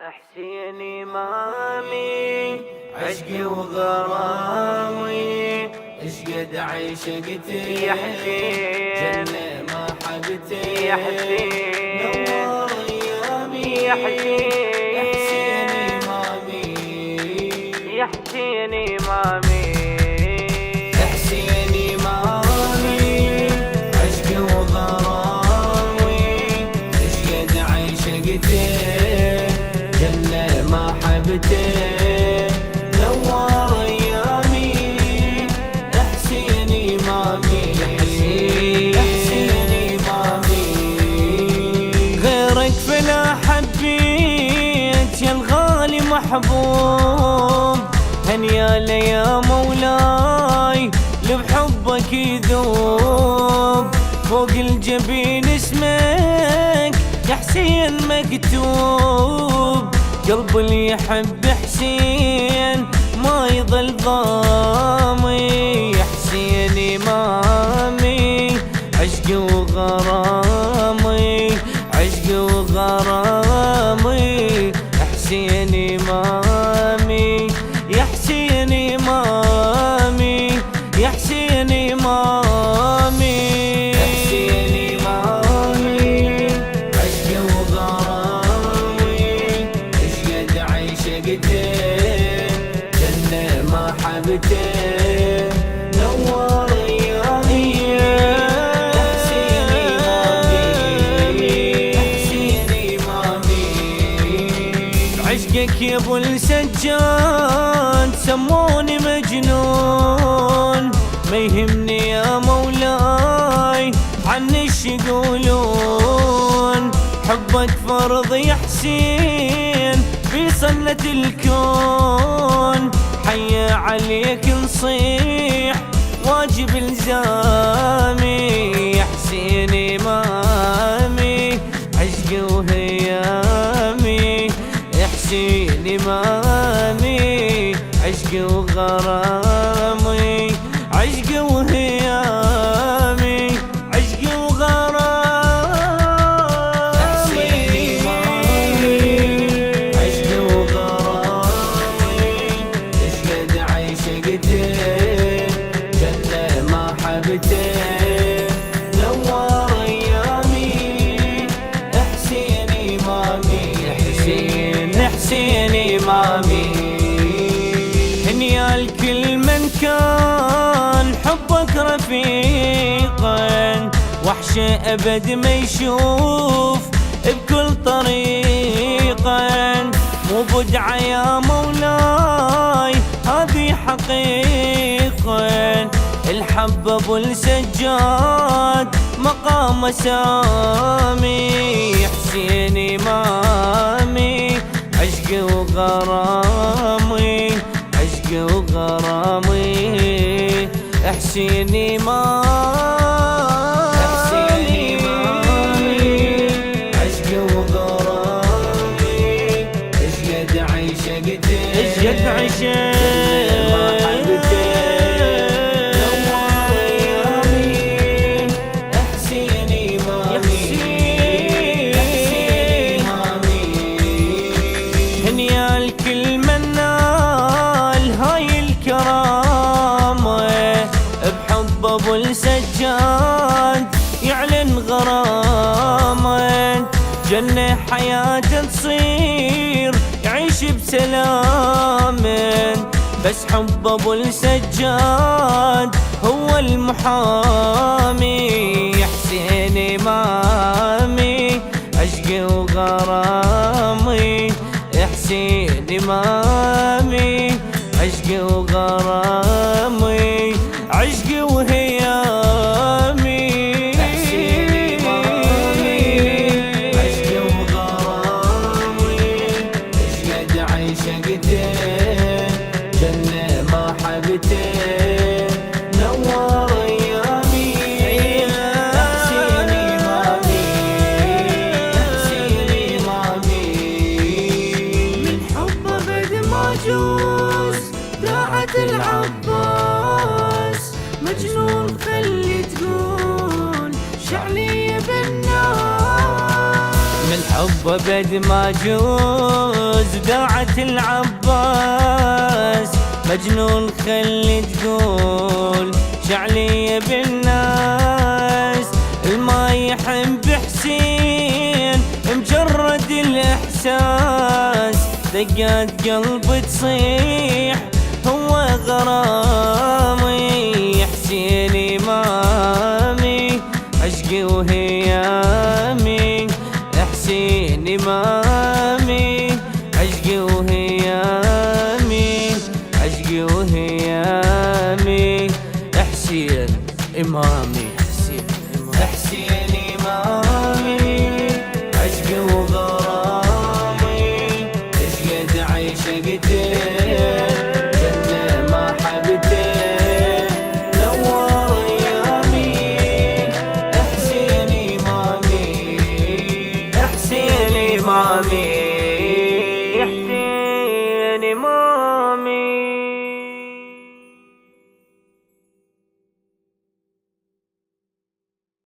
حسين إمامي عشقي وغرامي اشقد عشقتي يا حسين جنة ما حبتي يا حسين نور أيامي يا حسين يا حسين إمامي يا حسين إمامي حسين إمامي عشقي وغرامي اشقد عشقتي جنة ما حبتي نور أيامي حسين إمامي حسين إمامي غيرك فلا حبيت يا الغالي محبوب هنياله يا مولاي لبحبك يذوب فوق الجبين اسمك يا حسين مكتوب قلب اللي يحب حسين ما يظل ضامي يا حسين إمامي عشقي وغرامي عشقي وغرامي حسين إمامي يا حسين إمامي يا حسين إمامي حسين إمامي عشقي وغرامي اشقد عشقتي جنة ما حبتي نور أيامي حسين إمامي حسين إمامي عشقك يا ابو السجاد سموني مجنون ما يهمني يا مولاي عنش يقولون حبك فرض يا حسين في صلة الكون حي عليك نصيح واجب الزامي يا حسين إمامي عشقي وهيامي حسين إمامي عشقي وغرامي عشقي وهيامي عشقي وغرامي حسين إمامي عشقي وغرامي اشقد عشقتي جنة ما حبتي نور أيامي حسين إمامي حسين إمامي هنيا الكل من كان حبك رفيقا وحشة أبد ما يشوف بكل طريقا مو بدعة يا مولاي هذه حقيقة الحب أبو السجاد مقام سامي حسين إمامي عشقي وغرامي عشقي وغرامي حسين إمامي حسين إمامي عشقي وغرامي اشقد عشقتي اشقد ما حبتي نور أيامي حسين إمامي حسين إمامي هنيا الكل منال هاي الكرامة بحب ابو السجاد يعلن غرامة جنة حياته تصير يعيش بسلام بس حب ابو السجاد هو المحامي حسين إمامي عشقي وغرامي حسين إمامي عشقي وغرامي عشقي وهيامي حسين إمامي عشقي وغرامي اشقد عشقتي جنة ما حبتي نور أيامي حسين إمامي حسين إمامي من حب أبد ما جوز داعة العباس مجنون خلي تقول شعلي بالناس من حب أبد ما جوز شيعة العباس مجنون خلي تقول شعلي بالناس. الما يحب حسين مجرد الإحساس دقات قلب تصيح هو غرامي. حسين إمامي عشقي وهيامي، حسين إمامي